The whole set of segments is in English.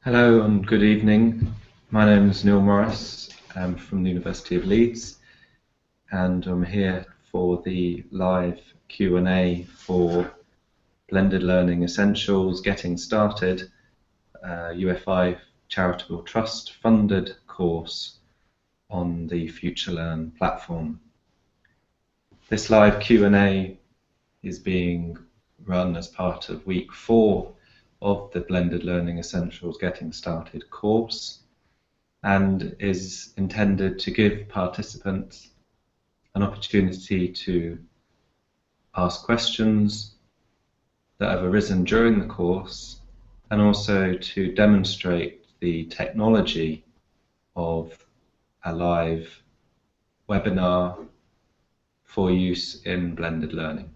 Hello and good evening. My name is Neil Morris. I'm from the University of Leeds, and I'm here for the live Q&A for Blended Learning Essentials Getting Started, UFI Charitable Trust funded course on the FutureLearn platform. This live Q&A is being run as part of week 4 of the Blended Learning Essentials Getting Started course, and is intended to give participants an opportunity to ask questions that have arisen during the course, and also to demonstrate the technology of a live webinar for use in blended learning.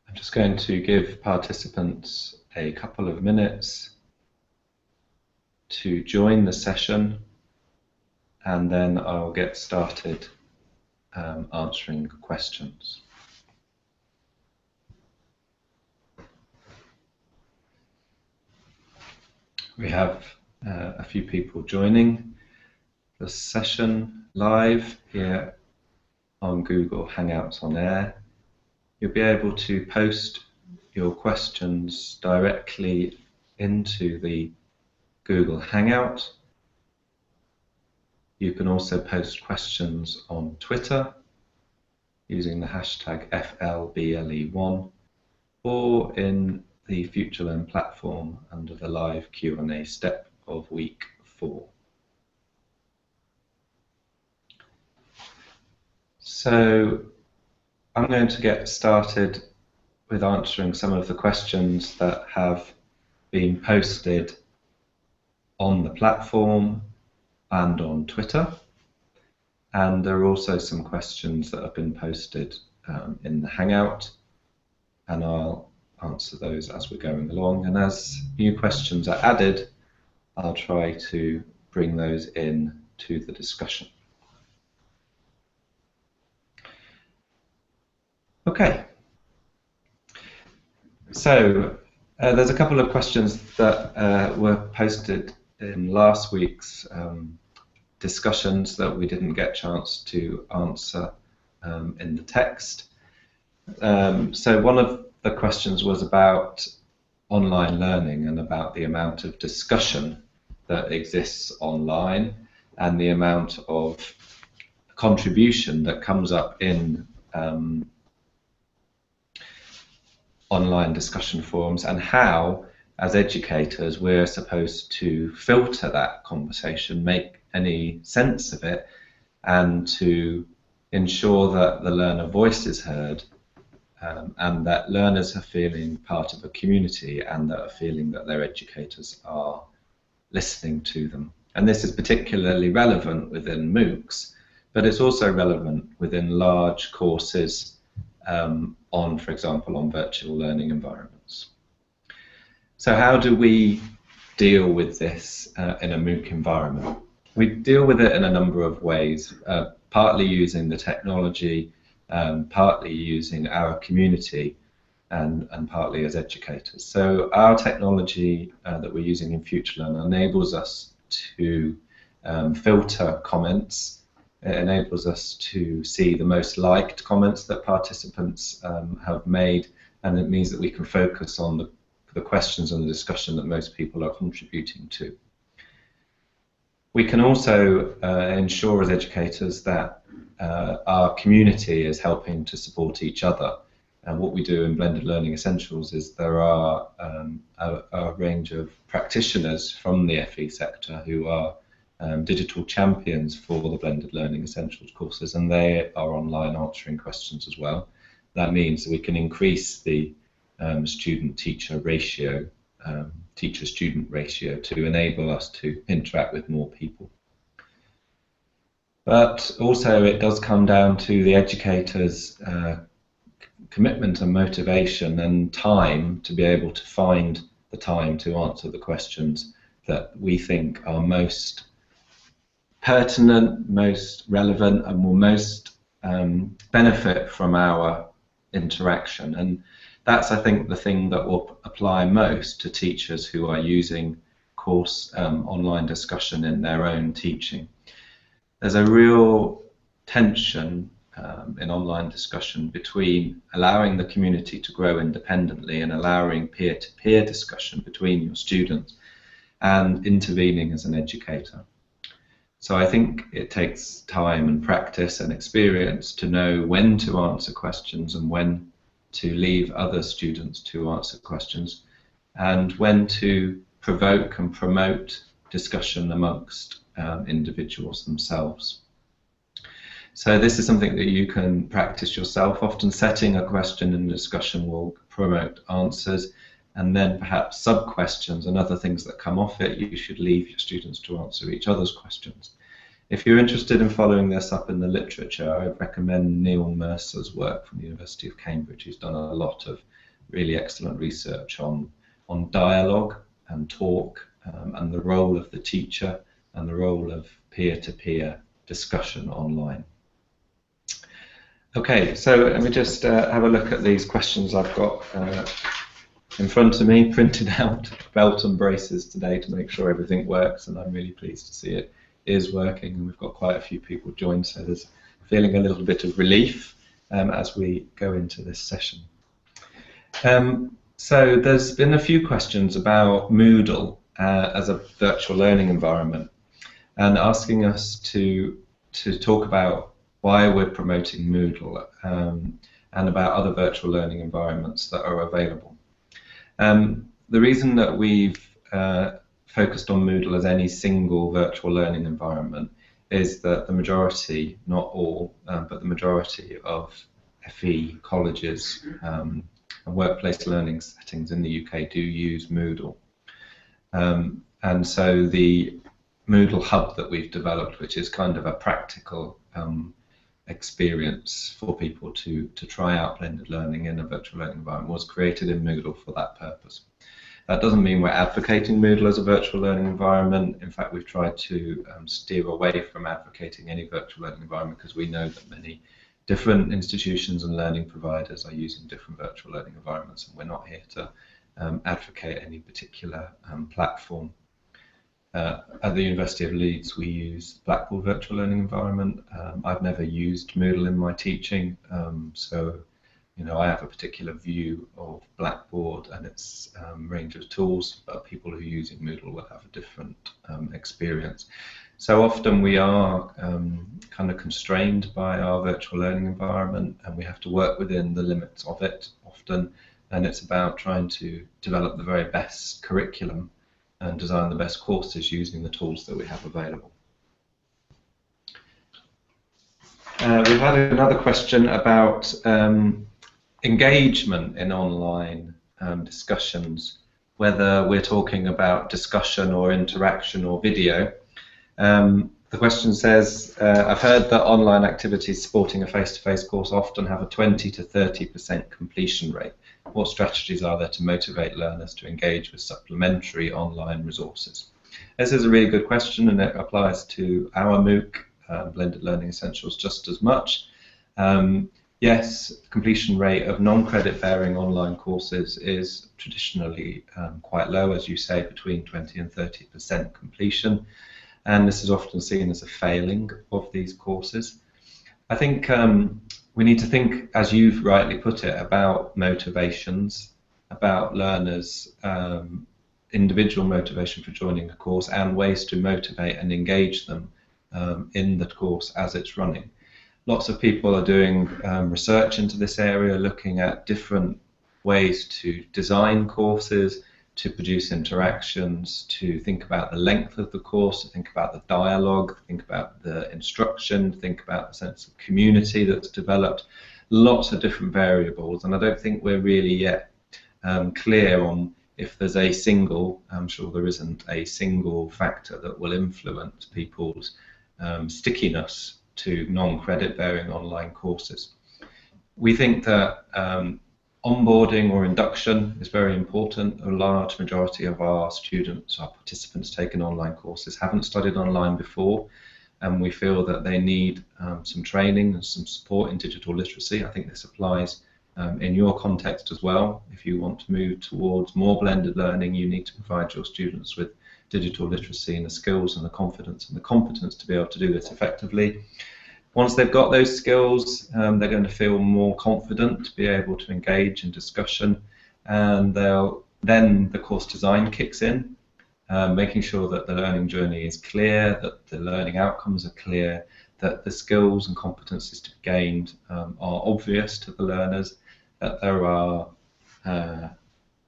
I'm just going to give participants a couple of minutes to join the session, and then I'll get started answering questions. We have a few people joining the session live here on Google Hangouts on Air. You'll be able to post your questions directly into the Google Hangout. You can also post questions on Twitter using the hashtag FLBLE1, or in the FutureLearn platform under the live Q&A step of week 4. So I'm going to get started with answering some of the questions that have been posted on the platform and on Twitter, and there are also some questions that have been posted in the Hangout, and I'll answer those as we're going along, and as new questions are added, I'll try to bring those in to the discussion. Okay, so there's a couple of questions that were posted in last week's discussions that we didn't get a chance to answer in the text. So one of the questions was about online learning and about the amount of discussion that exists online and the amount of contribution that comes up in online discussion forums, and how, as educators, we're supposed to filter that conversation, make any sense of it, and to ensure that the learner voice is heard, and that learners are feeling part of a community and that are feeling that their educators are listening to them. And this is particularly relevant within MOOCs, but it's also relevant within large courses on, for example, on virtual learning environments. So how do we deal with this in a MOOC environment? We deal with it in a number of ways, partly using the technology, partly using our community, and partly as educators. So our technology that we're using in FutureLearn enables us to filter comments. It enables us to see the most liked comments that participants have made, and it means that we can focus on the questions and the discussion that most people are contributing to. We can also ensure as educators that our community is helping to support each other. And what we do in Blended Learning Essentials is there are a range of practitioners from the FE sector who are digital champions for the Blended Learning Essentials courses, and they are online answering questions as well. That means that we can increase the student-teacher ratio, teacher-student ratio, to enable us to interact with more people. But also it does come down to the educator's commitment and motivation and time to be able to find the time to answer the questions that we think are most pertinent, most relevant, and will most benefit from our interaction. And that's, I think, the thing that will apply most to teachers who are using course online discussion in their own teaching. There's a real tension in online discussion between allowing the community to grow independently and allowing peer-to-peer discussion between your students and intervening as an educator. So I think it takes time and practice and experience to know when to answer questions and when to leave other students to answer questions, and when to provoke and promote discussion amongst individuals themselves. So this is something that you can practice yourself. Often setting a question in discussion will promote answers, and then perhaps sub-questions and other things that come off it, you should leave your students to answer each other's questions. If you're interested in following this up in the literature, I would recommend Neil Morris's work from the University of Cambridge. He's done a lot of really excellent research on dialogue and talk, and the role of the teacher and the role of peer-to-peer discussion online. Okay, so let me just have a look at these questions I've got in front of me, printed out, belt and braces today to make sure everything works, and I'm really pleased to see it is working, and we've got quite a few people joined, so there's feeling a little bit of relief as we go into this session. So there's been a few questions about Moodle as a virtual learning environment, and asking us to talk about why we're promoting Moodle and about other virtual learning environments that are available. The reason that we've focused on Moodle as any single virtual learning environment is that the majority, not all, but the majority of FE colleges and workplace learning settings in the UK do use Moodle. And so the Moodle hub that we've developed, which is kind of a practical experience for people to try out blended learning in a virtual learning environment, was created in Moodle for that purpose. That doesn't mean we're advocating Moodle as a virtual learning environment. In fact, we've tried to steer away from advocating any virtual learning environment, because we know that many different institutions and learning providers are using different virtual learning environments, and we're not here to advocate any particular platform. At the University of Leeds, we use Blackboard Virtual Learning Environment. I've never used Moodle in my teaching, so I have a particular view of Blackboard and its range of tools, but people who are using Moodle will have a different experience. So often we are kind of constrained by our virtual learning environment, and we have to work within the limits of it often, and it's about trying to develop the very best curriculum and design the best courses using the tools that we have available. We've had another question about engagement in online discussions, whether we're talking about discussion or interaction or video. The question says, I've heard that online activities supporting a face-to-face course often have a 20 to 30% completion rate. What strategies are there to motivate learners to engage with supplementary online resources? This is a really good question, and it applies to our MOOC, Blended Learning Essentials, just as much. Yes, completion rate of non-credit bearing online courses is traditionally quite low, as you say, between 20 and 30% completion, and this is often seen as a failing of these courses. I think we need to think, as you've rightly put it, about motivations, about learners' individual motivation for joining a course, and ways to motivate and engage them in the course as it's running. Lots of people are doing research into this area, looking at different ways to design courses, to produce interactions, to think about the length of the course, to think about the dialogue, think about the instruction, think about the sense of community that's developed. Lots of different variables, and I don't think we're really yet clear on if there's a single, I'm sure there isn't a single factor that will influence people's stickiness to non-credit bearing online courses. We think that onboarding or induction is very important. A large majority of our students, our participants taking online courses, haven't studied online before, and we feel that they need some training and some support in digital literacy. I think this applies in your context as well. If you want to move towards more blended learning, you need to provide your students with digital literacy and the skills and the confidence and the competence to be able to do this effectively. Once they've got those skills, they're going to feel more confident to be able to engage in discussion, and then the course design kicks in, making sure that the learning journey is clear, that the learning outcomes are clear, that the skills and competencies to be gained are obvious to the learners, that there are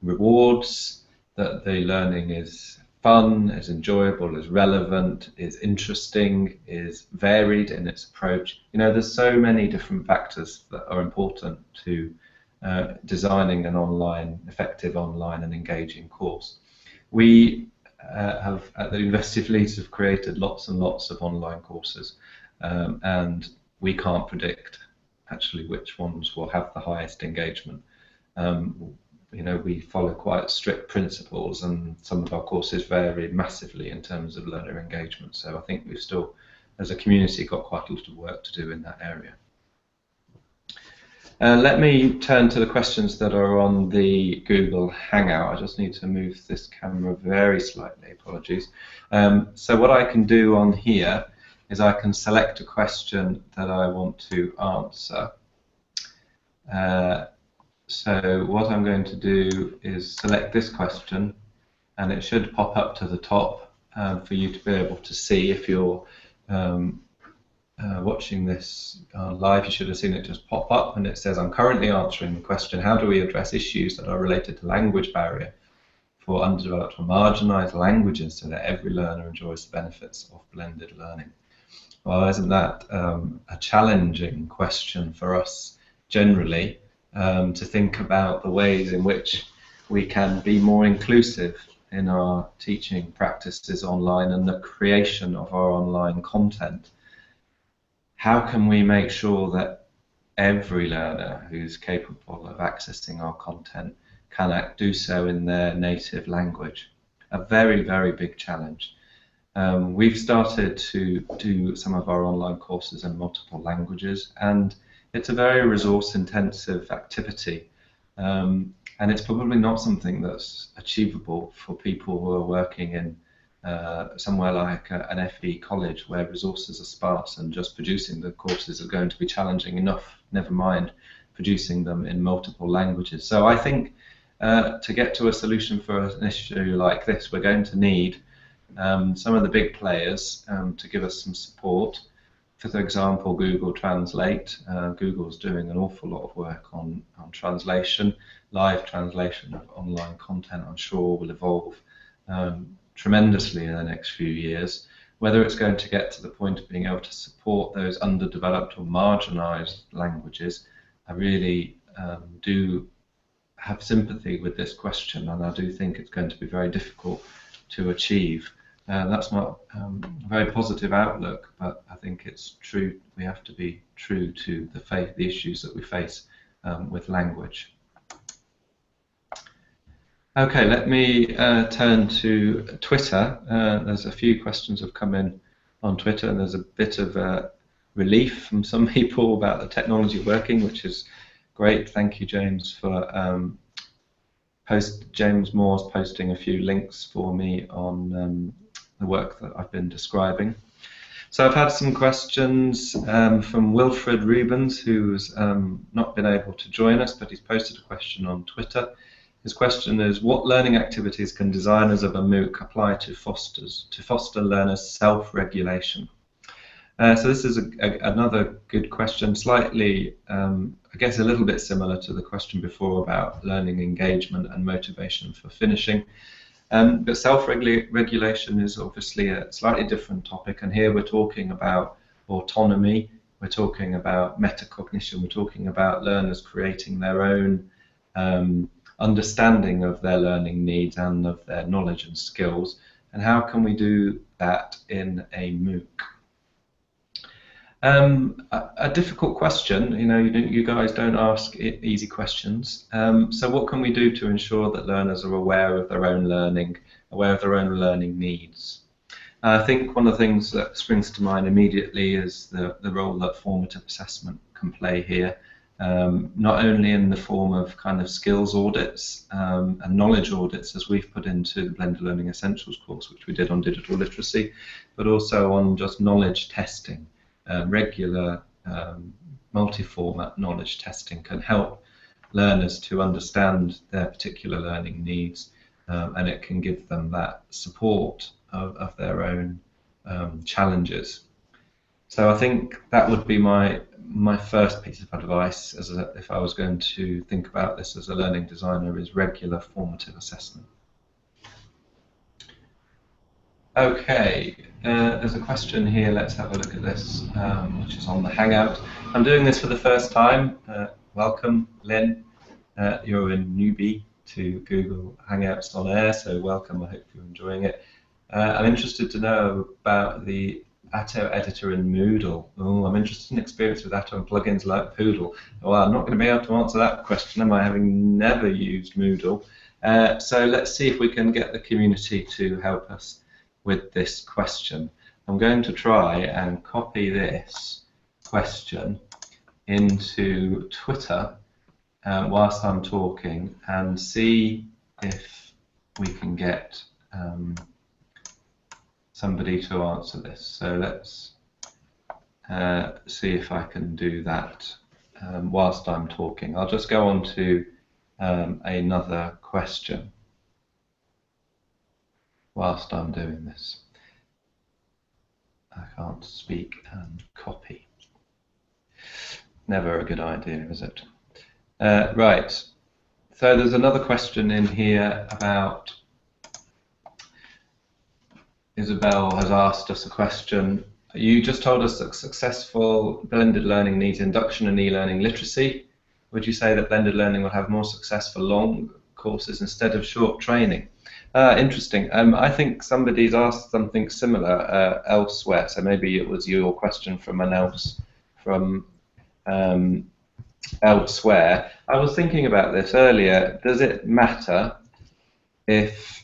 rewards, that the learning is fun, is enjoyable, is relevant, is interesting, is varied in its approach. You know, there's so many different factors that are important to designing an effective online and engaging course. We have, at the University of Leeds, have created lots and lots of online courses, and we can't predict actually which ones will have the highest engagement. You know, we follow quite strict principles, and some of our courses vary massively in terms of learner engagement. So I think we've still, as a community, got quite a lot of work to do in that area. Let me turn to the questions that are on the Google Hangout. I just need to move this camera very slightly, apologies. So what I can do on here is I can select a question that I want to answer. So what I'm going to do is select this question, and it should pop up to the top for you to be able to see. If you're watching this live, you should have seen it just pop up, and it says, I'm currently answering the question, how do we address issues that are related to language barrier for underdeveloped or marginalised languages so that every learner enjoys the benefits of blended learning? Well, isn't that a challenging question for us generally? To think about the ways in which we can be more inclusive in our teaching practices online and the creation of our online content. How can we make sure that every learner who's capable of accessing our content can do so in their native language? A very, very big challenge. We've started to do some of our online courses in multiple languages, and it's a very resource-intensive activity, and it's probably not something that's achievable for people who are working in somewhere like an FE college where resources are sparse, and just producing the courses are going to be challenging enough, never mind producing them in multiple languages. So I think to get to a solution for an issue like this, we're going to need some of the big players to give us some support. For example, Google Translate. Google's doing an awful lot of work on translation. Live translation of online content, I'm sure, will evolve tremendously in the next few years. Whether it's going to get to the point of being able to support those underdeveloped or marginalised languages, I really do have sympathy with this question, and I do think it's going to be very difficult to achieve. That's not a very positive outlook, but I think it's true. We have to be true to the issues that we face with language. Okay, let me turn to Twitter. There's a few questions have come in on Twitter, and there's a bit of relief from some people about the technology working, which is great. Thank you, James, for James Moore's posting a few links for me on the work that I've been describing. So I've had some questions from Wilfred Rubens, who's not been able to join us, but he's posted a question on Twitter. His question is, what learning activities can designers of a MOOC apply to foster learners' self-regulation? So this is another good question, slightly, I guess, a little bit similar to the question before about learning engagement and motivation for finishing. But self-regulation is obviously a slightly different topic, and here we're talking about autonomy, we're talking about metacognition, we're talking about learners creating their own understanding of their learning needs and of their knowledge and skills, and how can we do that in a MOOC? A difficult question. You know, you guys don't ask easy questions. So what can we do to ensure that learners are aware of their own learning, aware of their own learning needs? I think one of the things that springs to mind immediately is the role that formative assessment can play here. not only in the form of kind of skills audits and knowledge audits, as we've put into the Blended Learning Essentials course, which we did on digital literacy, but also on just knowledge testing. Regular multi-format knowledge testing can help learners to understand their particular learning needs, and it can give them that support of their own challenges. So I think that would be my first piece of advice, if I was going to think about this as a learning designer, is regular formative assessment. Okay, there's a question here. Let's have a look at this, which is on the Hangout. I'm doing this for the first time. Welcome, Lynn. You're a newbie to Google Hangouts on Air, so welcome. I hope you're enjoying it. I'm interested to know about the Atto editor in Moodle. Oh, I'm interested in experience with Atto and plugins like Poodle. Well, I'm not going to be able to answer that question, am I, having never used Moodle? So let's see if we can get the community to help us with this question. I'm going to try and copy this question into Twitter whilst I'm talking and see if we can get somebody to answer this. So let's see if I can do that whilst I'm talking. I'll just go on to another question whilst I'm doing this. I can't speak and copy. Never a good idea, is it? Right. So there's another question in here about, Isabel has asked us a question. You just told us that successful blended learning needs induction and e-learning literacy. Would you say that blended learning will have more success for long courses instead of short training? Interesting. I think somebody's asked something similar elsewhere, so maybe it was your question from elsewhere. I was thinking about this earlier. Does it matter if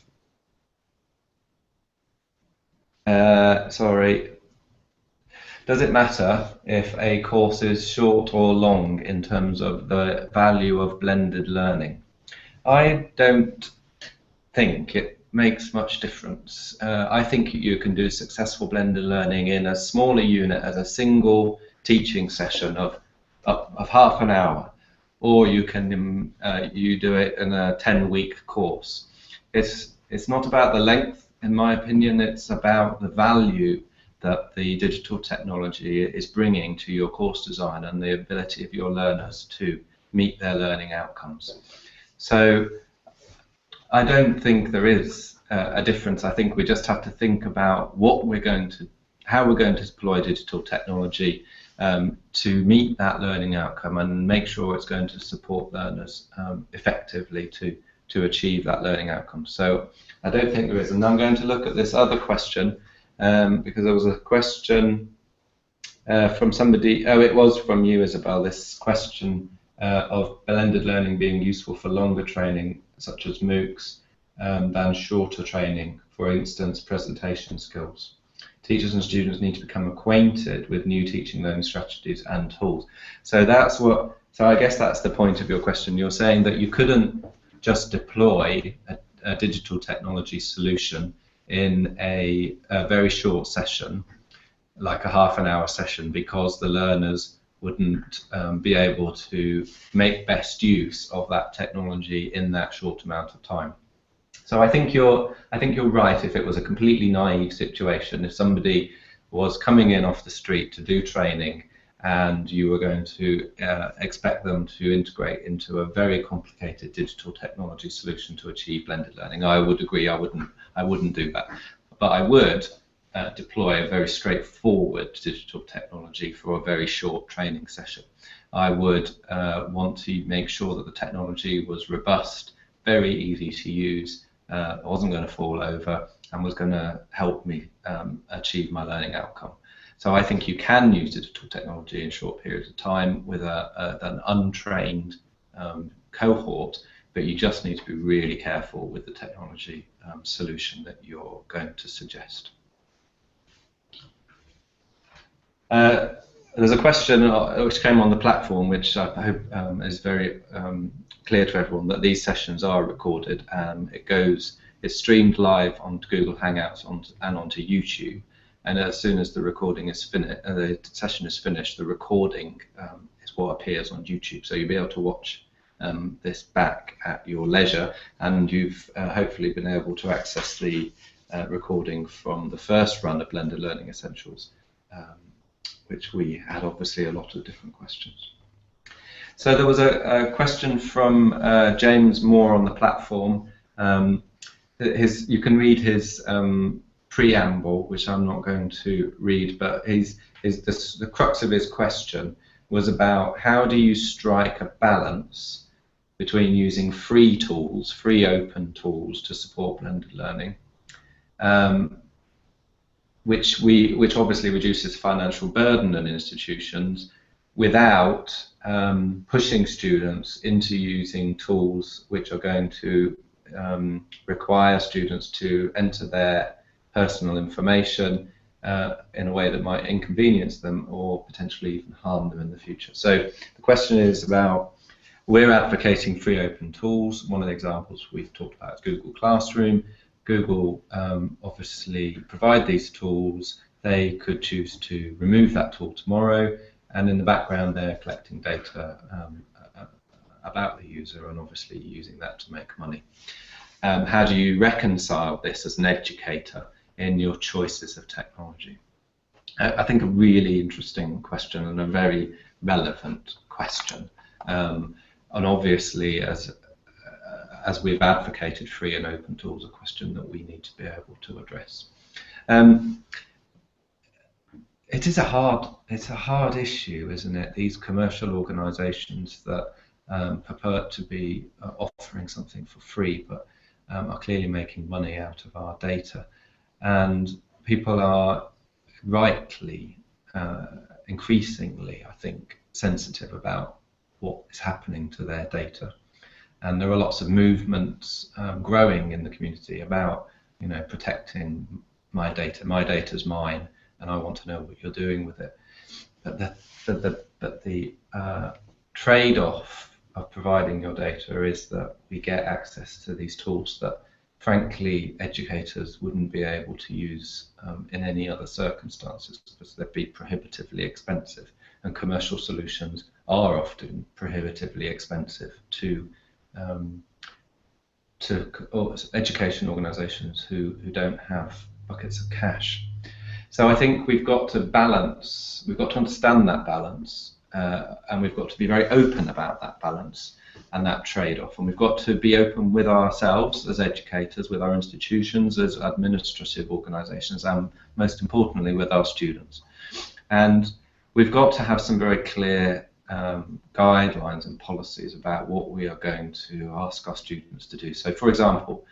does it matter if a course is short or long in terms of the value of blended learning? I don't think it makes much difference. I think you can do successful blended learning in a smaller unit as a single teaching session of half an hour, or you can you do it in a 10-week course. It's not about the length, in my opinion. It's about the value that the digital technology is bringing to your course design and the ability of your learners to meet their learning outcomes. So I don't think there is a difference. I think we just have to think about how we're going to deploy digital technology to meet that learning outcome and make sure it's going to support learners effectively to achieve that learning outcome. So I don't think there is. And I'm going to look at this other question because there was a question from somebody. Oh, it was from you, Isabel. This question of blended learning being useful for longer training, such as MOOCs, than shorter training, for instance, presentation skills. Teachers and students need to become acquainted with new teaching learning strategies and tools. So I guess that's the point of your question. You're saying that you couldn't just deploy a digital technology solution in a very short session, like a half-an-hour session, because the learners wouldn't be able to make best use of that technology in that short amount of time. So I think you're right. If it was a completely naive situation, if somebody was coming in off the street to do training and you were going to expect them to integrate into a very complicated digital technology solution to achieve blended learning, I would agree. I wouldn't do that, but I would deploy a very straightforward digital technology for a very short training session. I would want to make sure that the technology was robust, very easy to use, wasn't going to fall over, and was going to help me achieve my learning outcome. So I think you can use digital technology in short periods of time with an untrained cohort, but you just need to be really careful with the technology solution that you're going to suggest. There's a question which came on the platform, which I hope is very clear to everyone, that these sessions are recorded. It's streamed live onto Google Hangouts and onto YouTube. And as soon as the recording is finished, the session is finished, the recording is what appears on YouTube. So you'll be able to watch this back at your leisure, and you've hopefully been able to access the recording from the first run of Blended Learning Essentials, which we had obviously a lot of different questions. So there was a question from James Moore on the platform. You can read his preamble, which I'm not going to read, but the crux of his question was about how do you strike a balance between using free tools, free open tools to support blended learning, which obviously reduces financial burden on institutions, without pushing students into using tools which are going to require students to enter their personal information in a way that might inconvenience them or potentially even harm them in the future. So the question is about, we're advocating free open tools. One of the examples we've talked about is Google Classroom. Google obviously provide these tools. They could choose to remove that tool tomorrow, and in the background they're collecting data about the user and obviously using that to make money. How do you reconcile this as an educator in your choices of technology? I think a really interesting question and a very relevant question. And obviously, as we've advocated free and open tools, a question that we need to be able to address. It's a hard issue, isn't it? These commercial organisations that purport to be offering something for free, but are clearly making money out of our data, and people are rightly, increasingly, I think, sensitive about what is happening to their data. And there are lots of movements growing in the community about, protecting my data. My data's mine, and I want to know what you're doing with it. But the trade-off of providing your data is that we get access to these tools that, frankly, educators wouldn't be able to use in any other circumstances, because they'd be prohibitively expensive, and commercial solutions are often prohibitively expensive to education organisations who don't have buckets of cash. So I think we've got to balance, we've got to understand that balance, and we've got to be very open about that balance and that trade-off, and we've got to be open with ourselves as educators, with our institutions, as administrative organisations, and most importantly with our students. And we've got to have some very clear guidelines and policies about what we are going to ask our students to do. So, for example,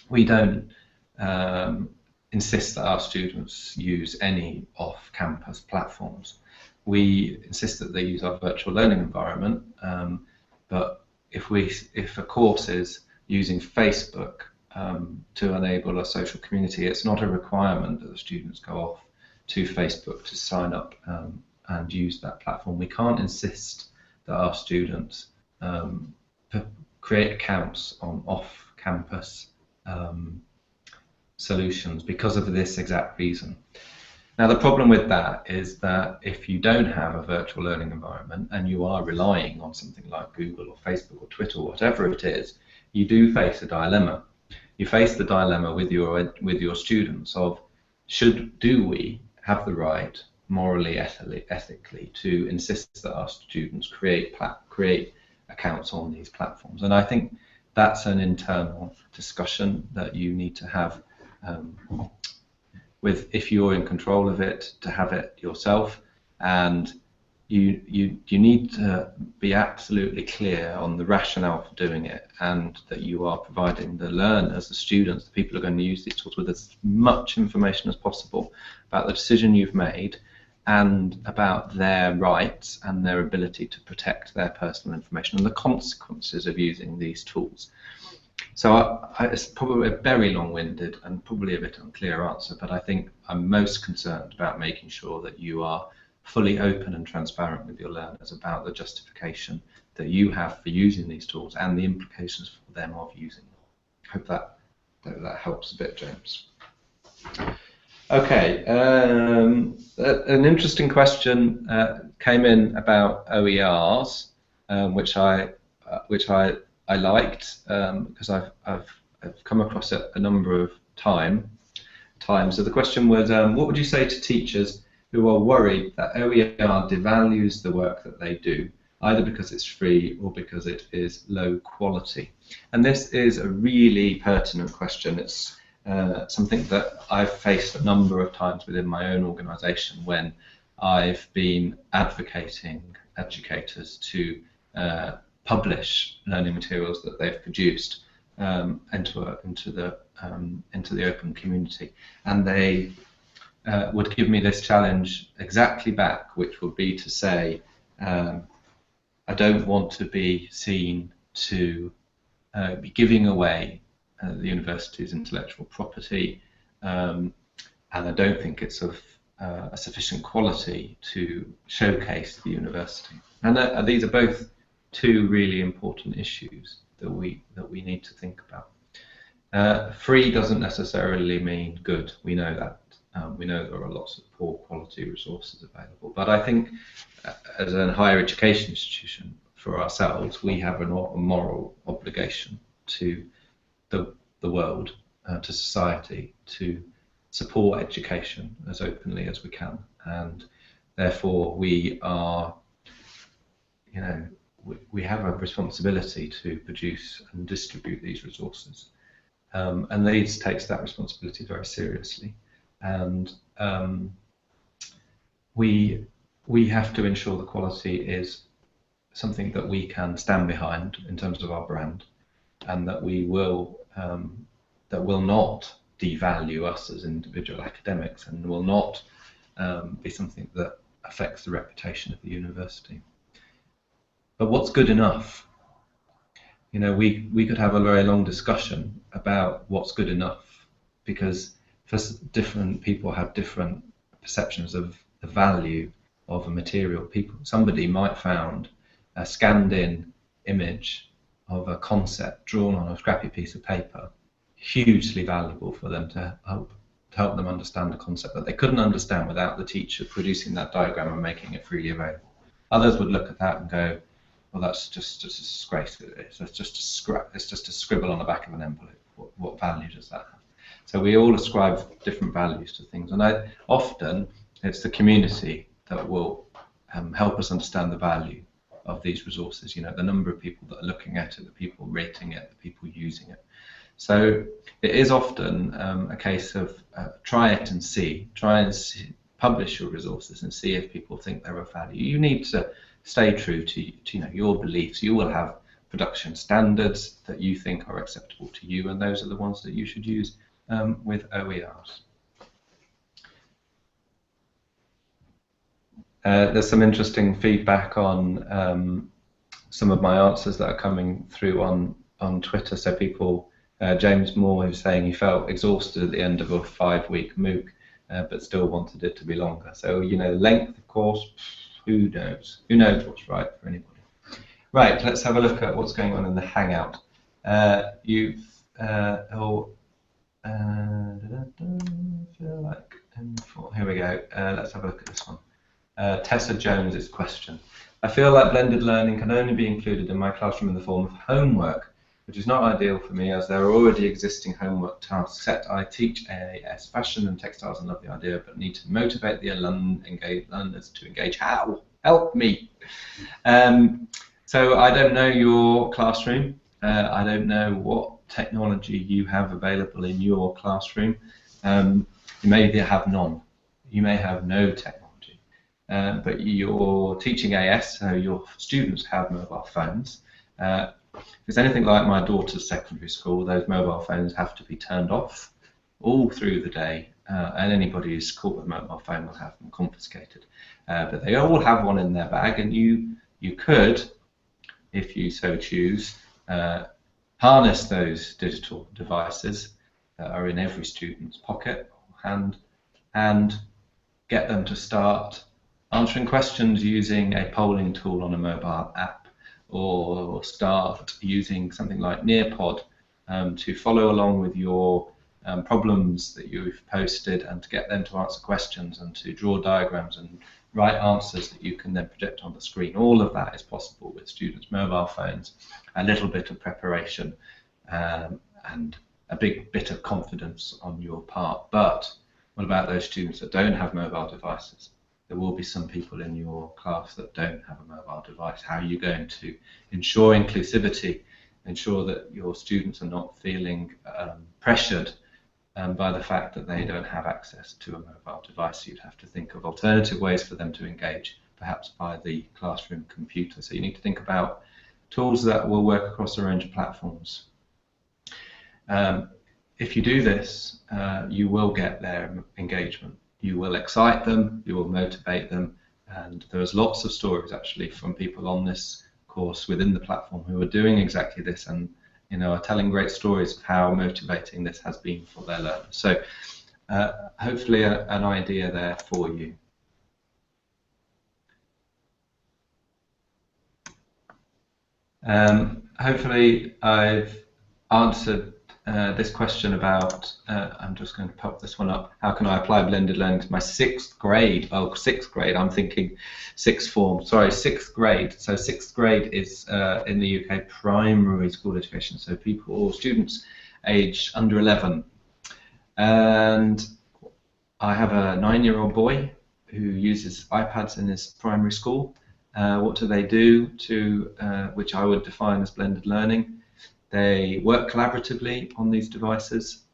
we don't insist that our students use any off-campus platforms. We insist that they use our virtual learning environment, but if a course is using Facebook to enable a social community, it's not a requirement that the students go off to Facebook to sign up and use that platform. We can't insist that our students create accounts on off-campus solutions because of this exact reason. Now, the problem with that is that if you don't have a virtual learning environment and you are relying on something like Google or Facebook or Twitter or whatever it is, you do face a dilemma. You face the dilemma with your students of, do we have the right, morally, ethically, to insist that our students create accounts on these platforms? And I think that's an internal discussion that you need to have if you're in control of it, to have it yourself, and you need to be absolutely clear on the rationale for doing it, and that you are providing the learners, the students, the people who are going to use these tools with as much information as possible about the decision you've made and about their rights and their ability to protect their personal information and the consequences of using these tools. So it's probably a very long-winded and probably a bit unclear answer, but I think I'm most concerned about making sure that you are fully open and transparent with your learners about the justification that you have for using these tools and the implications for them of using them. I hope that helps a bit, James. Okay, an interesting question came in about OERs, which I liked because I've come across it a number of times. So the question was, what would you say to teachers who are worried that OER devalues the work that they do, either because it's free or because it is low quality? And this is a really pertinent question. It's something that I've faced a number of times within my own organisation when I've been advocating educators to publish learning materials that they've produced into the open community, and they would give me this challenge exactly back, which would be to say, I don't want to be seen to be giving away the university's intellectual property, and I don't think it's of a sufficient quality to showcase the university. And these are both two really important issues that we need to think about. Free doesn't necessarily mean good. We know that. We know there are lots of poor quality resources available, but I think as a higher education institution, for ourselves, we have a moral obligation to the world, to society, to support education as openly as we can, and therefore we are, we have a responsibility to produce and distribute these resources, and Leeds takes that responsibility very seriously, and we have to ensure the quality is something that we can stand behind in terms of our brand, and that we will not devalue us as individual academics, and will not be something that affects the reputation of the university. But what's good enough? We could have a very long discussion about what's good enough, because different people have different perceptions of the value of a material. Somebody might found a scanned-in image of a concept drawn on a scrappy piece of paper hugely valuable for them to help them understand a concept that they couldn't understand without the teacher producing that diagram and making it freely available. Others would look at that and go, well, that's just a disgrace. It's just a scribble on the back of an envelope. What value does that have? So we all ascribe different values to things, and often it's the community that will help us understand the value of these resources. The number of people that are looking at it, the people rating it, the people using it. So it is often a case of try and see, publish your resources and see if people think they're of value. You need to stay true to your beliefs. You will have production standards that you think are acceptable to you, and those are the ones that you should use with OERs. There's some interesting feedback on some of my answers that are coming through on Twitter. So people, James Moore, who's saying he felt exhausted at the end of a 5-week MOOC, but still wanted it to be longer. So length of course, who knows? Who knows what's right for anybody? Right, let's have a look at what's going on in the Hangout. Feel like here we go. Let's have a look at this one. Tessa Jones's question. I feel like blended learning can only be included in my classroom in the form of homework, which is not ideal for me as there are already existing homework tasks set. I teach AAS fashion and textiles and love the idea, but need to motivate the learners to engage. How? Help me. So I don't know your classroom. I don't know what technology you have available in your classroom. You may have none. You may have no technology. But you're teaching AS, so your students have mobile phones. If it's anything like my daughter's secondary school, those mobile phones have to be turned off all through the day, and anybody who's caught with a mobile phone will have them confiscated. But they all have one in their bag, and you could, if you so choose, harness those digital devices that are in every student's pocket or hand and get them to start answering questions using a polling tool on a mobile app, or start using something like Nearpod to follow along with your problems that you've posted, and to get them to answer questions and to draw diagrams and write answers that you can then project on the screen. All of that is possible with students' mobile phones. A little bit of preparation and a big bit of confidence on your part. But what about those students that don't have mobile devices? There will be some people in your class that don't have a mobile device. How are you going to ensure inclusivity, ensure that your students are not feeling pressured by the fact that they don't have access to a mobile device? You'd have to think of alternative ways for them to engage, perhaps by the classroom computer. So you need to think about tools that will work across a range of platforms. If you do this, you will get their engagement. You will excite them, you will motivate them, and there's lots of stories actually from people on this course within the platform who are doing exactly this, and are telling great stories of how motivating this has been for their learners. So hopefully an idea there for you. Hopefully I've answered this question about, I'm just going to pop this one up, how can I apply blended learning to my 6th grade? Oh, 6th grade, I'm thinking 6th form, sorry, 6th grade. So 6th grade is in the UK primary school education, so people or students aged under 11. And I have a 9-year-old boy who uses iPads in his primary school. What do they do to, which I would define as blended learning? They work collaboratively on these devices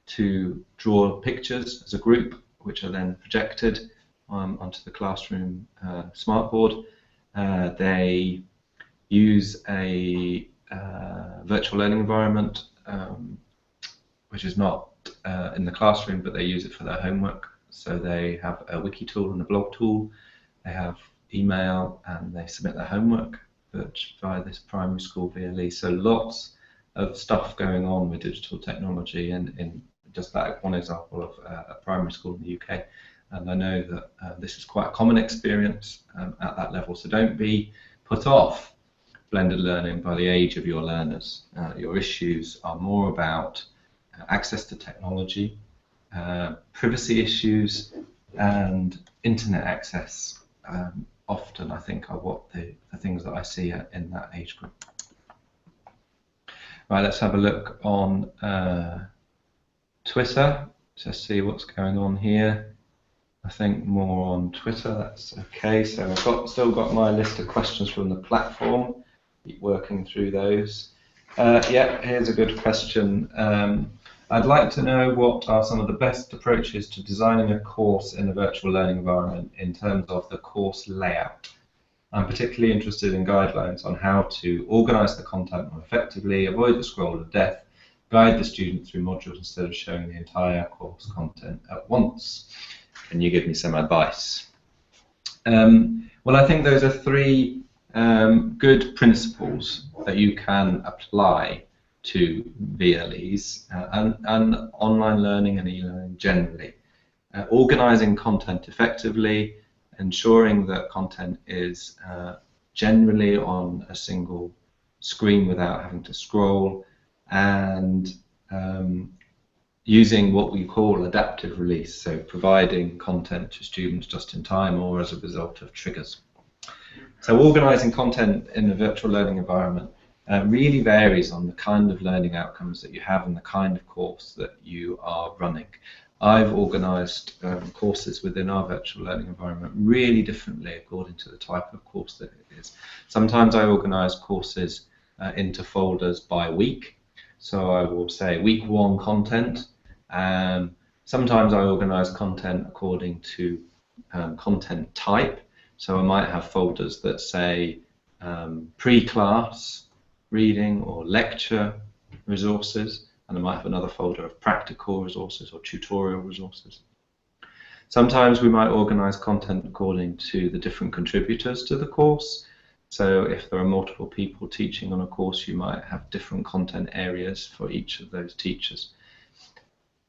to draw pictures as a group, which are then projected onto the classroom smartboard. They use a virtual learning environment, which is not in the classroom, but they use it for their homework. So they have a wiki tool and a blog tool. They have email, and they submit their homework via this primary school VLE. So lots of stuff going on with digital technology, and in just that one example of a primary school in the UK. And I know that this is quite a common experience at that level. So don't be put off blended learning by the age of your learners. Your issues are more about access to technology, privacy issues, and internet access. Often I think are what the things that I see in that age group. Right, let's have a look on Twitter to see what's going on here. I think more on Twitter, that's okay. So I've still got my list of questions from the platform. Keep working through those. Yeah, here's a good question. I'd like to know what are some of the best approaches to designing a course in a virtual learning environment in terms of the course layout. I'm particularly interested in guidelines on how to organise the content more effectively, avoid the scroll of death, guide the student through modules instead of showing the entire course content at once. Can you give me some advice? Well, I think those are 3 good principles that you can apply to VLEs and online learning and e-learning generally. Organising content effectively, ensuring that content is generally on a single screen without having to scroll, and using what we call adaptive release, so providing content to students just in time or as a result of triggers. So organising content in a virtual learning environment really varies on the kind of learning outcomes that you have and the kind of course that you are running. I've organised courses within our virtual learning environment really differently according to the type of course that it is. Sometimes I organise courses into folders by week. So I will say week 1 content. Sometimes I organise content according to content type. So I might have folders that say pre-class reading or lecture resources, and I might have another folder of practical resources or tutorial resources. Sometimes we might organise content according to the different contributors to the course. So if there are multiple people teaching on a course, you might have different content areas for each of those teachers.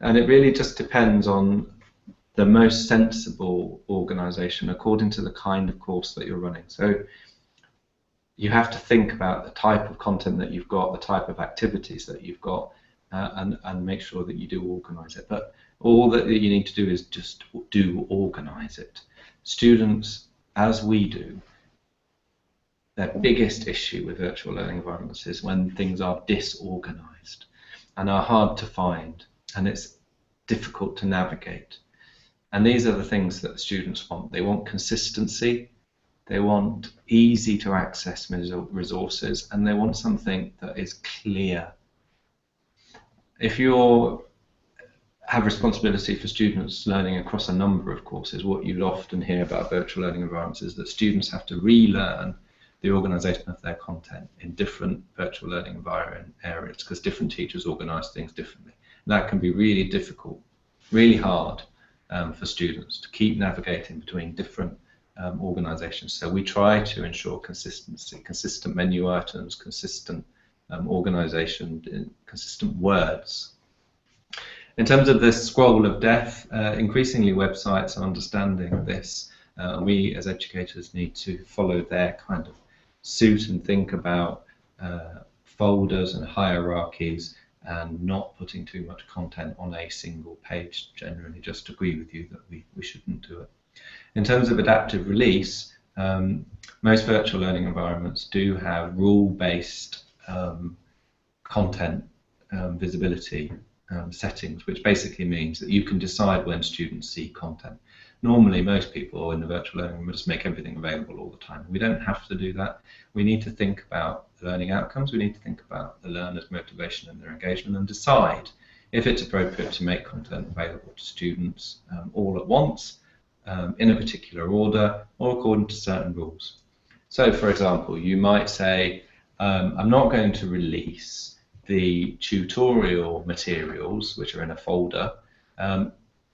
And it really just depends on the most sensible organisation according to the kind of course that you're running. So you have to think about the type of content that you've got, the type of activities that you've got, and make sure that you do organise it. But all that you need to do is just do organise it. Students, as we do, their biggest issue with virtual learning environments is when things are disorganised and are hard to find, and it's difficult to navigate. And these are the things that the students want. They want consistency, they want easy to access resources, and they want something that is clear. If you have responsibility for students learning across a number of courses, what you'd often hear about virtual learning environments is that students have to relearn the organisation of their content in different virtual learning environment areas, because different teachers organise things differently. And that can be really difficult, really hard for students to keep navigating between different organisations. So we try to ensure consistency, consistent menu items, consistent organisation, consistent words. In terms of the scroll of death, increasingly websites are understanding this. We as educators need to follow their kind of suit and think about folders and hierarchies and not putting too much content on a single page. Generally, just agree with you that we shouldn't do it. In terms of adaptive release, most virtual learning environments do have rule-based content visibility settings, which basically means that you can decide when students see content. Normally, most people in the virtual learning room just make everything available all the time. We don't have to do that. We need to think about learning outcomes. We need to think about the learner's motivation and their engagement, and decide if it's appropriate to make content available to students all at once, in a particular order, or according to certain rules. So, for example, you might say, I'm not going to release the tutorial materials, which are in a folder,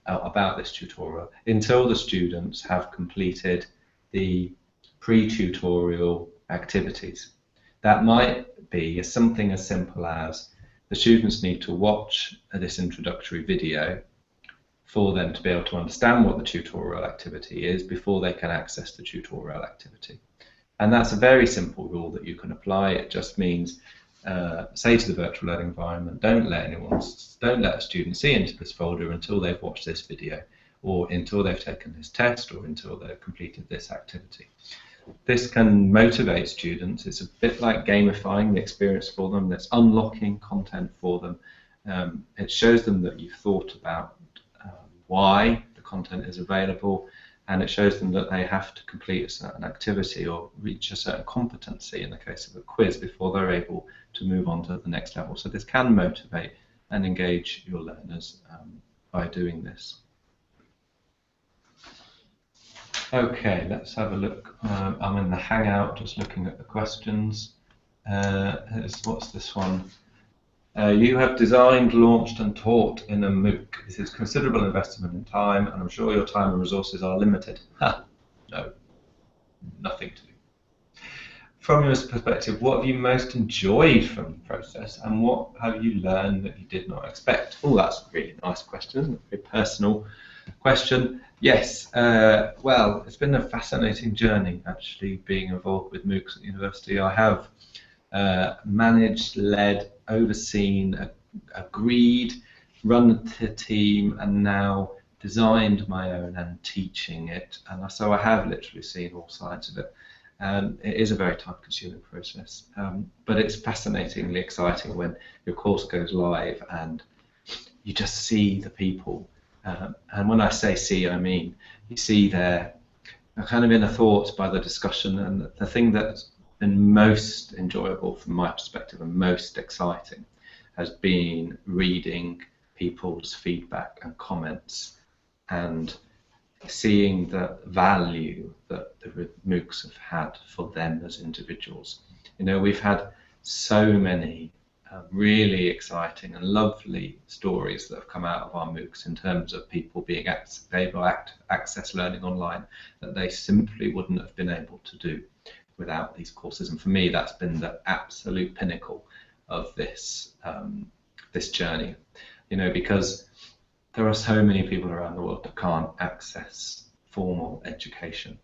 about this tutorial until the students have completed the pre-tutorial activities. That might be something as simple as the students need to watch this introductory video for them to be able to understand what the tutorial activity is before they can access the tutorial activity. And that's a very simple rule that you can apply. It just means say to the virtual learning environment, don't let a student see into this folder until they've watched this video, or until they've taken this test, or until they've completed this activity. This can motivate students. It's a bit like gamifying the experience for them. That's unlocking content for them. It shows them that you've thought about why the content is available, and it shows them that they have to complete a certain activity or reach a certain competency in the case of a quiz before they're able to move on to the next level. So this can motivate and engage your learners by doing this. Okay, let's have a look. I'm in the Hangout just looking at the questions. What's this one? You have designed, launched and taught in a MOOC. This is considerable investment in time, and I'm sure your time and resources are limited. No, nothing to do. From your perspective, what have you most enjoyed from the process, and what have you learned that you did not expect? Oh, that's a really nice question, isn't it? A very personal question. Yes, well, it's been a fascinating journey, actually, being involved with MOOCs at university. I have managed, led, overseen, agreed, run the team, and now designed my own and teaching it. And so I have literally seen all sides of it. And it is a very time-consuming process, but it's fascinatingly exciting when your course goes live and you just see the people. And when I say see, I mean you see their kind of inner thoughts by the discussion. And the thing that's been most enjoyable from my perspective and most exciting has been reading people's feedback and comments and seeing the value that the MOOCs have had for them as individuals. You know, we've had so many really exciting and lovely stories that have come out of our MOOCs in terms of people being able to access learning online that they simply wouldn't have been able to do without these courses. And for me, that's been the absolute pinnacle of this this journey. You know, because there are so many people around the world that can't access formal education,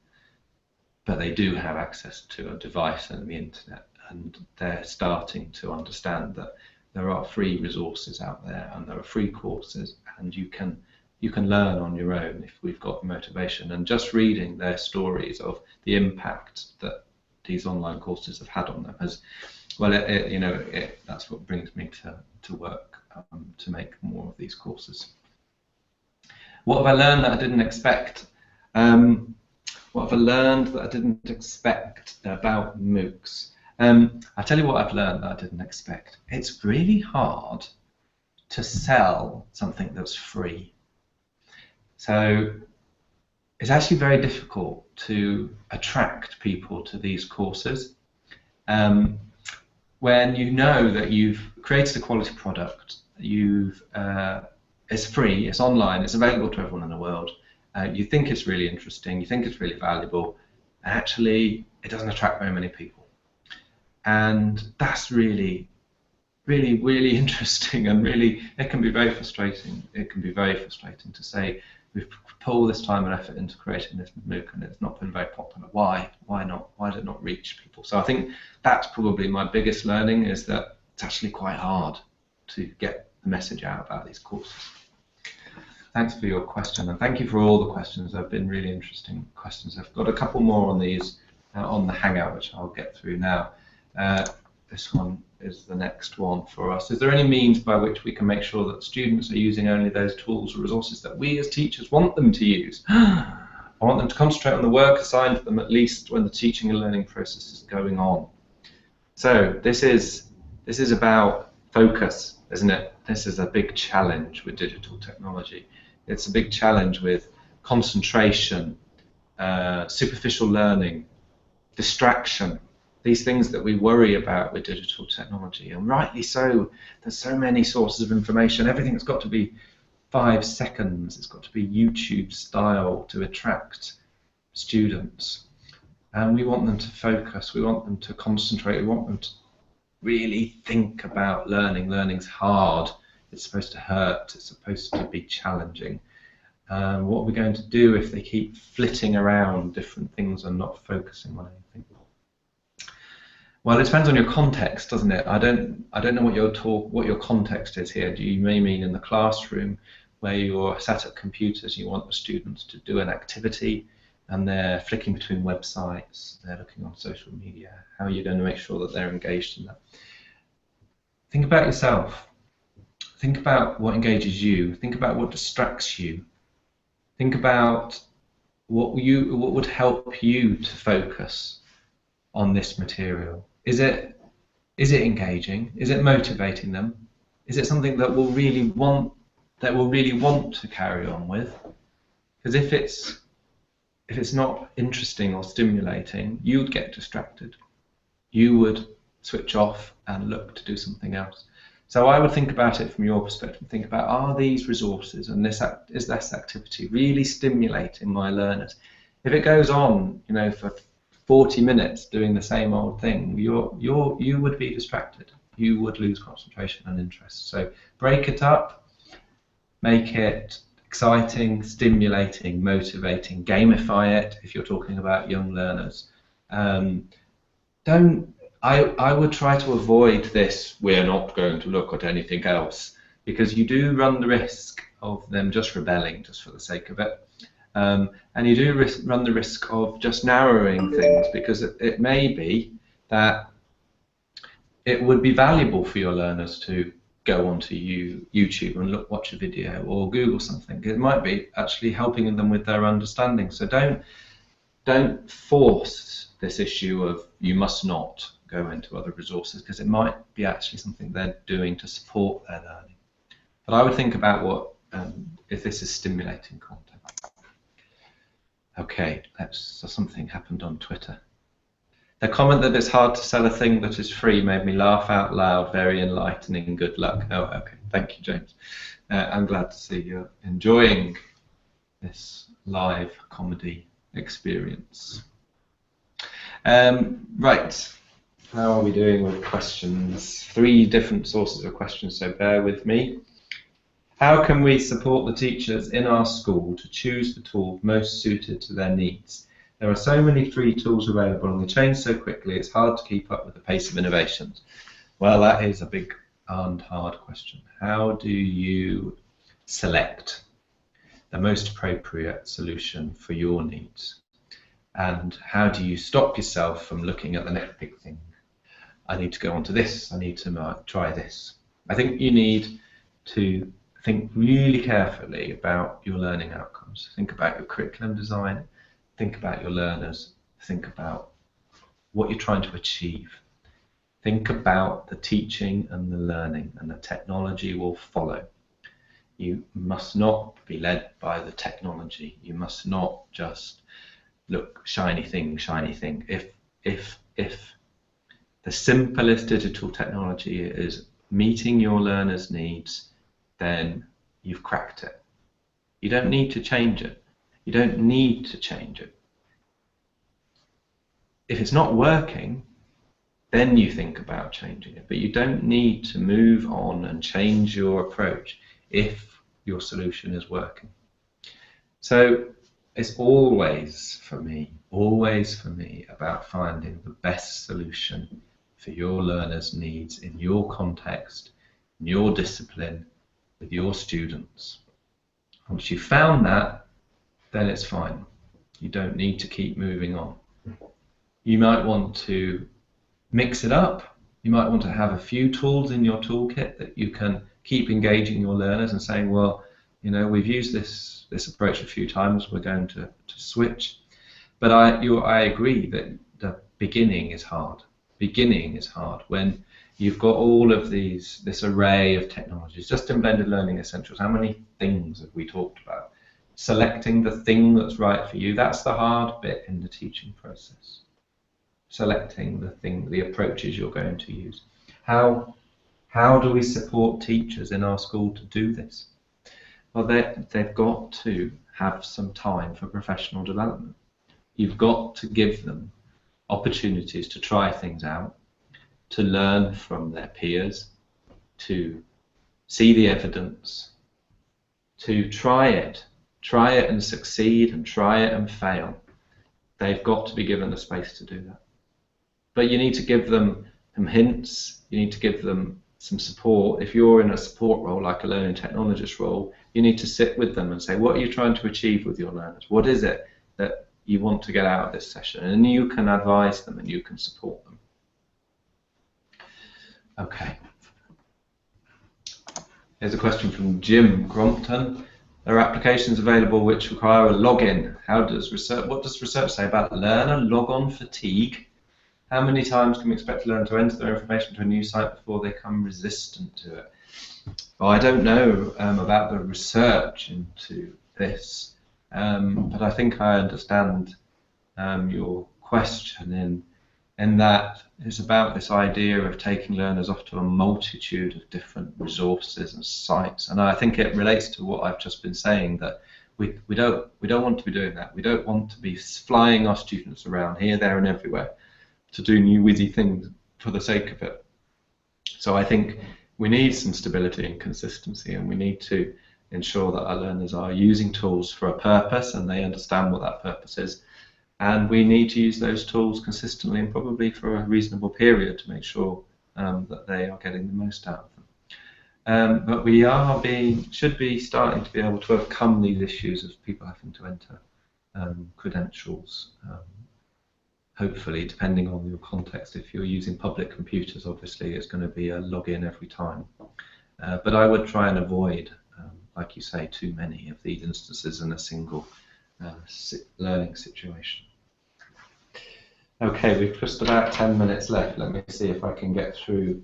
but they do have access to a device and the internet, and they're starting to understand that there are free resources out there and there are free courses, and you can learn on your own if we've got the motivation. And just reading their stories of the impact that these online courses have had on them has, well, that's what brings me to work to make more of these courses. What have I learned that I didn't expect? What have I learned that I didn't expect about MOOCs? I'll tell you what I've learned that I didn't expect. It's really hard to sell something that's free. So it's actually very difficult to attract people to these courses when you know that you've created a quality product, it's free, it's online, it's available to everyone in the world. You think it's really interesting, you think it's really valuable, and actually it doesn't attract very many people. And that's really, really, really interesting, and really, it can be very frustrating. It can be very frustrating to say, we've put all this time and effort into creating this MOOC and it's not been very popular. Why? Why not? Why did it not reach people? So I think that's probably my biggest learning, is that it's actually quite hard to get the message out about these courses. Thanks for your question, and thank you for all the questions. They've been really interesting questions. I've got a couple more on these on the Hangout, which I'll get through now. This one is the next one for us. Is there any means by which we can make sure that students are using only those tools or resources that we as teachers want them to use? I want them to concentrate on the work assigned to them, at least when the teaching and learning process is going on. So this is about focus, isn't it? This is a big challenge with digital technology. It's a big challenge with concentration, superficial learning, distraction. These things that we worry about with digital technology, and rightly so. There's so many sources of information. Everything's got to be 5 seconds. It's got to be YouTube style to attract students. And we want them to focus. We want them to concentrate. We want them to really think about learning. Learning's hard. It's supposed to hurt. It's supposed to be challenging. What are we going to do if they keep flitting around different things and not focusing on anything? Well, it depends on your context, doesn't it? I don't know what your context is here. Do you may mean in the classroom where you're sat at computers, you want the students to do an activity and they're flicking between websites, they're looking on social media. How are you going to make sure that they're engaged in that? Think about yourself. Think about what engages you. Think about what distracts you. Think about what would help you to focus on this material. Is it engaging? Is it motivating them? Is it something that will really want to carry on with? Because if it's not interesting or stimulating, you would get distracted. You would switch off and look to do something else. So I would think about it from your perspective. Think about, are these resources and is this activity really stimulating my learners? If it goes on, for 40 minutes doing the same old thing, you would be distracted. You would lose concentration and interest. So break it up, make it exciting, stimulating, motivating, gamify it if you're talking about young learners. I would try to avoid this, we're not going to look at anything else, because you do run the risk of them just rebelling just for the sake of it. And you do run the risk of just narrowing things, because it may be that it would be valuable for your learners to go onto YouTube and watch a video or Google something. It might be actually helping them with their understanding. So don't force this issue of you must not go into other resources, because it might be actually something they're doing to support their learning. But I would think about what if this is stimulating content. Okay, so something happened on Twitter. The comment that it's hard to sell a thing that is free made me laugh out loud. Very enlightening. Good luck. Oh, okay. Thank you, James. I'm glad to see you're enjoying this live comedy experience. Right. How are we doing with questions? 3 different sources of questions, so bear with me. How can we support the teachers in our school to choose the tool most suited to their needs? There are so many free tools available and they change so quickly, it's hard to keep up with the pace of innovations. Well, that is a big and hard question. How do you select the most appropriate solution for your needs? And how do you stop yourself from looking at the next big thing? I need to go on to this, I need to try this. I think you need to think really carefully about your learning outcomes. Think about your curriculum design, think about your learners, think about what you're trying to achieve. Think about the teaching and the learning, and the technology will follow. You must not be led by the technology. You must not just look, shiny thing, shiny thing. If the simplest digital technology is meeting your learners' needs, then you've cracked it. You don't need to change it. You don't need to change it. If it's not working, then you think about changing it. But you don't need to move on and change your approach if your solution is working. So it's always for me about finding the best solution for your learners' needs in your context, in your discipline, with your students. Once you've found that, then it's fine. You don't need to keep moving on. You might want to mix it up. You might want to have a few tools in your toolkit that you can keep engaging your learners and saying, well, you know, we've used this approach a few times, we're going to switch. But I agree that the beginning is hard. Beginning is hard when you've got all of this array of technologies. Just in Blended Learning Essentials, how many things have we talked about? Selecting the thing that's right for you, that's the hard bit in the teaching process. Selecting the approaches you're going to use. How do we support teachers in our school to do this? Well, they've got to have some time for professional development. You've got to give them opportunities to try things out, to learn from their peers, to see the evidence, to try it and succeed, and try it and fail. They've got to be given the space to do that. But you need to give them some hints, you need to give them some support. If you're in a support role, like a learning technologist role, you need to sit with them and say, what are you trying to achieve with your learners? What is it that you want to get out of this session? And you can advise them and you can support them. Okay. Here's a question from Jim Crompton. There are applications available which require a login. What does research say about learner logon fatigue? How many times can we expect a learner to enter their information to a new site before they become resistant to it? Well, I don't know about the research into this, but I think I understand your question in that it's about this idea of taking learners off to a multitude of different resources and sites, and I think it relates to what I've just been saying, that we don't want to be doing that. We don't want to be flying our students around here, there, and everywhere to do new whizzy things for the sake of it. So I think we need some stability and consistency, and we need to ensure that our learners are using tools for a purpose and they understand what that purpose is. And we need to use those tools consistently and probably for a reasonable period to make sure that they are getting the most out of them. But we should be starting to be able to overcome these issues of people having to enter credentials. Hopefully, depending on your context, if you're using public computers, obviously it's going to be a login every time. But I would try and avoid, like you say, too many of these instances in a single learning situation. Okay, we've just about 10 minutes left. Let me see if I can get through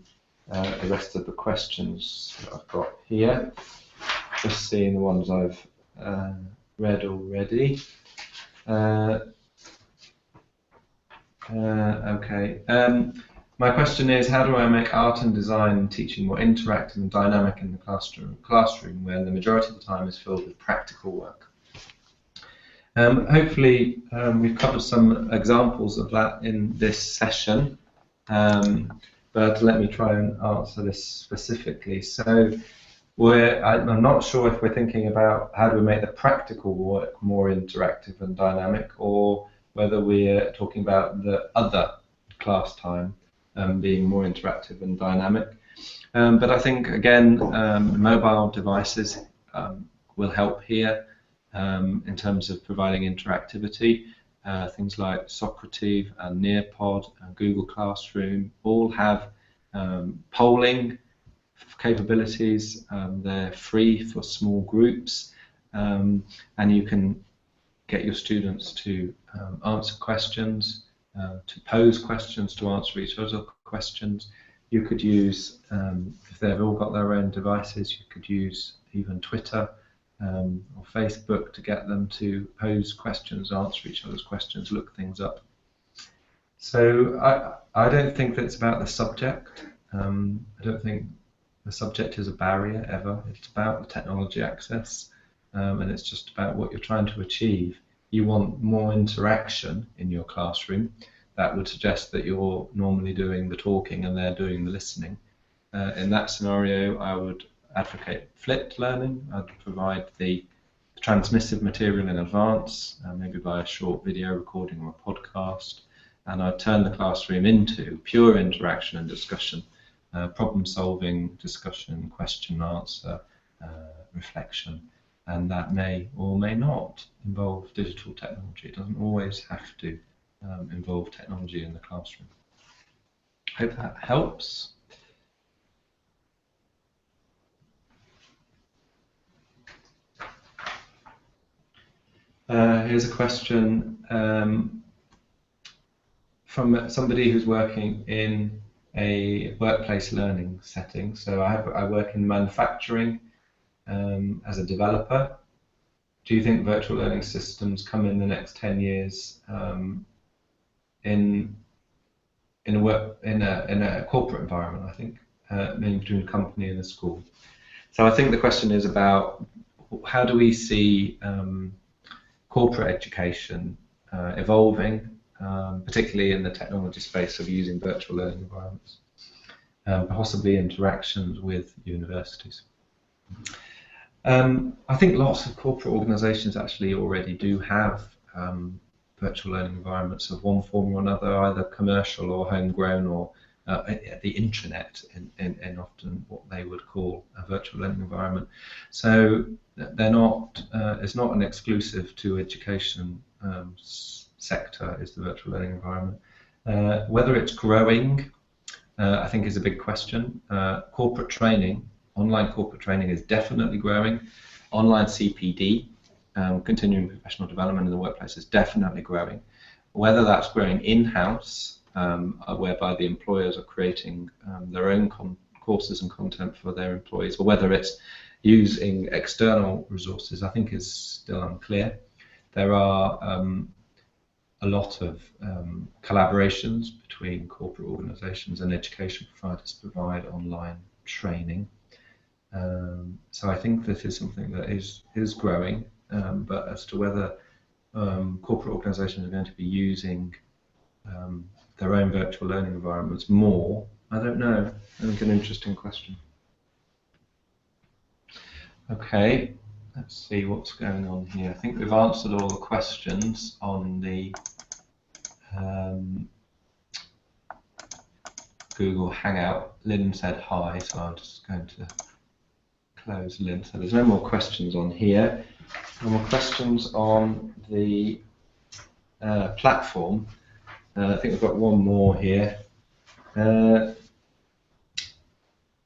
the rest of the questions that I've got here. Just seeing the ones I've read already. Okay. My question is, how do I make art and design teaching more interactive and dynamic in the classroom where the majority of the time is filled with practical work? Hopefully we've covered some examples of that in this session, but let me try and answer this specifically. So I'm not sure if we're thinking about how do we make the practical work more interactive and dynamic, or whether we're talking about the other class time being more interactive and dynamic. But I think, again, mobile devices will help here in terms of providing interactivity. Things like Socrative and Nearpod and Google Classroom all have polling capabilities. They're free for small groups, and you can get your students to answer questions, to pose questions, to answer each other's questions. You could use, if they've all got their own devices, you could use even Twitter or Facebook to get them to pose questions, answer each other's questions, look things up. So I don't think that it's about the subject. I don't think the subject is a barrier ever. It's about the technology access, and it's just about what you're trying to achieve. You want more interaction in your classroom. That would suggest that you're normally doing the talking and they're doing the listening. In that scenario, I would advocate flipped learning. I'd provide the transmissive material in advance, maybe by a short video recording or a podcast, and I'd turn the classroom into pure interaction and discussion, problem solving, discussion, question answer, reflection, and that may or may not involve digital technology. It doesn't always have to involve technology in the classroom. Hope that helps. Here's a question from somebody who's working in a workplace learning setting. So I work in manufacturing as a developer. Do you think virtual learning systems come in the next 10 years in a corporate environment? I think maybe between a company and a school. So I think the question is about how do we see corporate education evolving, particularly in the technology space of using virtual learning environments, possibly interactions with universities. I think lots of corporate organisations actually already do have virtual learning environments of one form or another, either commercial or homegrown, or the intranet in often what they would call a virtual learning environment. So they're not, it's not an exclusive to education sector, is the virtual learning environment. Whether it's growing, I think is a big question. Corporate training, online corporate training is definitely growing. Online CPD, continuing professional development in the workplace, is definitely growing. Whether that's growing in-house, whereby the employers are creating their own courses and content for their employees, or whether it's using external resources, I think is still unclear. There are a lot of collaborations between corporate organisations and education providers to provide online training. So I think this is something that is growing, but as to whether corporate organisations are going to be using their own virtual learning environments more, I don't know. I think an interesting question. Okay, let's see what's going on here. I think we've answered all the questions on the Google Hangout. Lynn said hi, so I'm just going to close Lynn. So there's no more questions on here. No more questions on the platform. I think we've got one more here.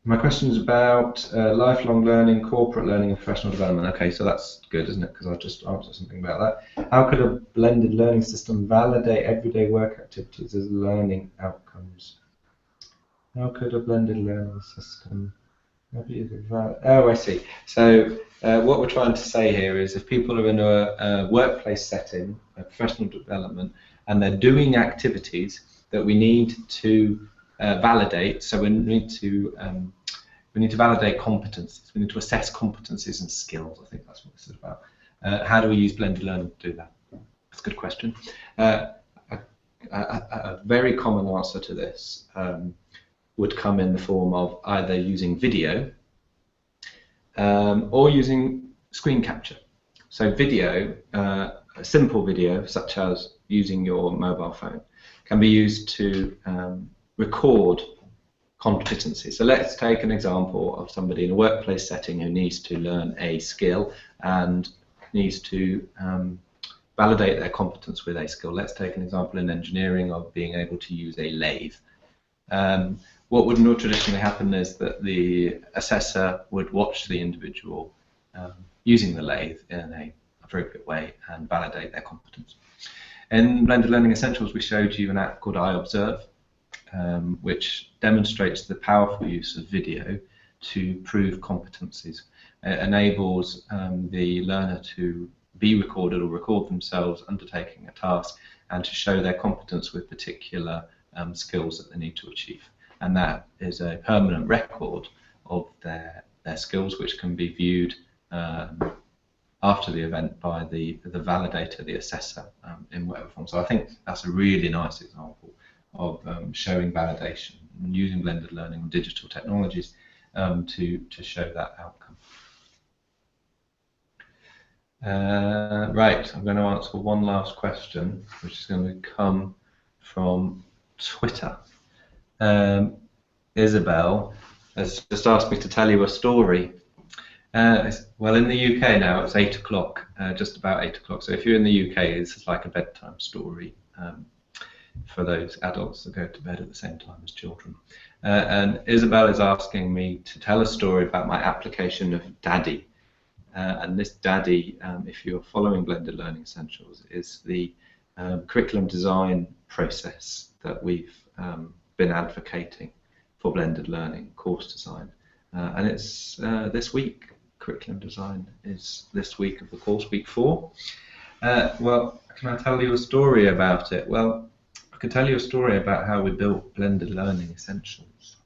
My question is about lifelong learning, corporate learning, and professional development. Okay, so that's good, isn't it? Because I've just answered something about that. How could a blended learning system validate everyday work activities as learning outcomes? How could a blended learning system... Oh, I see. So what we're trying to say here is if people are in a workplace setting, a professional development, and they're doing activities that we need to validate, so we need to validate competencies. We need to assess competencies and skills. I think that's what this is about. How do we use blended learning to do that? That's a good question. A very common answer to this would come in the form of either using video or using screen capture. So video, a simple video such as using your mobile phone, can be used to record competency. So let's take an example of somebody in a workplace setting who needs to learn a skill and needs to validate their competence with a skill. Let's take an example in engineering of being able to use a lathe. What would not traditionally happen is that the assessor would watch the individual using the lathe in an appropriate way and validate their competence. In Blended Learning Essentials, we showed you an app called iObserve, which demonstrates the powerful use of video to prove competencies. It enables the learner to be recorded or record themselves undertaking a task and to show their competence with particular skills that they need to achieve. And that is a permanent record of their skills, which can be viewed after the event by the validator, the assessor, in whatever form. So I think that's a really nice example of showing validation and using blended learning and digital technologies to show that outcome. Right, I'm going to answer one last question, which is going to come from Twitter. Isabel has just asked me to tell you a story. Well, in the UK now it's 8 o'clock, just about 8 o'clock. So if you're in the UK, this is like a bedtime story for those adults that go to bed at the same time as children. And Isabel is asking me to tell a story about my application of DADDY. And this DADDY, if you're following Blended Learning Essentials, is the curriculum design process that we've been advocating for blended learning, course design. And it's this week. Curriculum design is this week of the course, week 4. Well, can I tell you a story about it? Well, I could tell you a story about how we built Blended Learning Essentials,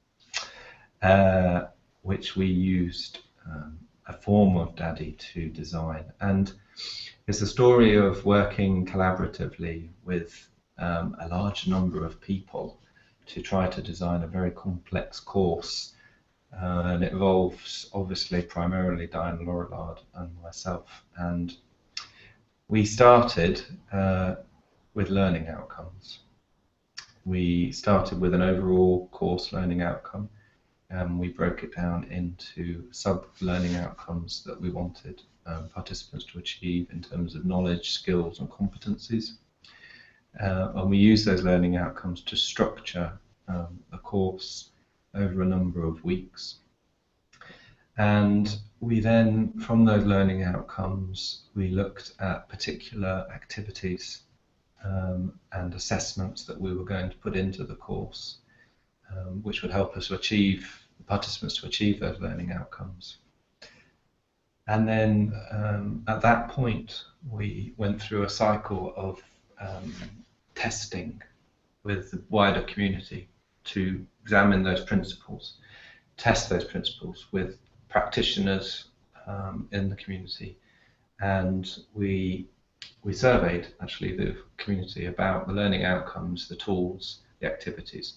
which we used a form of DADDY to design. And it's a story of working collaboratively with a large number of people to try to design a very complex course. And it involves, obviously, primarily Diane Laurillard and myself. And we started with learning outcomes. We started with an overall course learning outcome, and we broke it down into sub-learning outcomes that we wanted participants to achieve in terms of knowledge, skills, and competencies. And we use those learning outcomes to structure a course over a number of weeks. And we then, from those learning outcomes, we looked at particular activities and assessments that we were going to put into the course, which would help us to achieve, the participants to achieve those learning outcomes. And then at that point, we went through a cycle of testing with the wider community to examine those principles, test those principles with practitioners in the community, and we surveyed actually the community about the learning outcomes, the tools, the activities,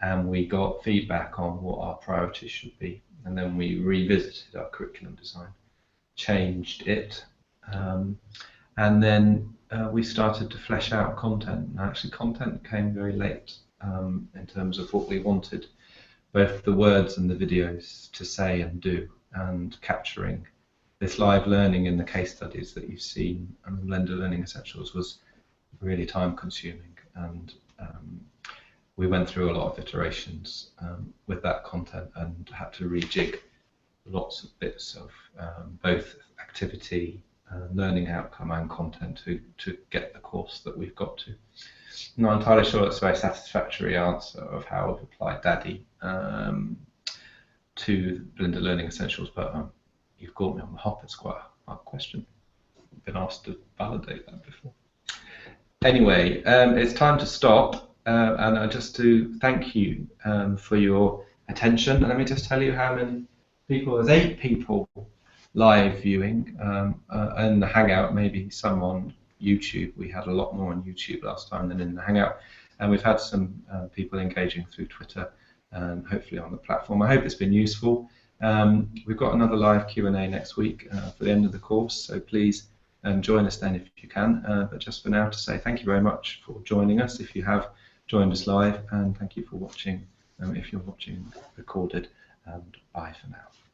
and we got feedback on what our priorities should be, and then we revisited our curriculum design, changed it, and then we started to flesh out content. And actually content came very late in terms of what we wanted both the words and the videos to say and do, and capturing this live learning in the case studies that you've seen and the Blended Learning Essentials was really time consuming, and we went through a lot of iterations with that content and had to rejig lots of bits of both activity, learning outcome and content to get the course that we've got to. I'm not entirely sure that's a very satisfactory answer of how I've applied DADDY to Blended Learning Essentials, but you've caught me on the hop. It's quite a hard question. I've been asked to validate that before. Anyway, it's time to stop, and I just to thank you for your attention. And let me just tell you how many people. There's 8 people live viewing in the Hangout, maybe some on YouTube. We had a lot more on YouTube last time than in the Hangout, and we've had some people engaging through Twitter and hopefully on the platform. I hope it's been useful. We've got another live Q&A next week for the end of the course, so please join us then if you can. But just for now, to say thank you very much for joining us if you have joined us live, and thank you for watching if you're watching recorded, and bye for now.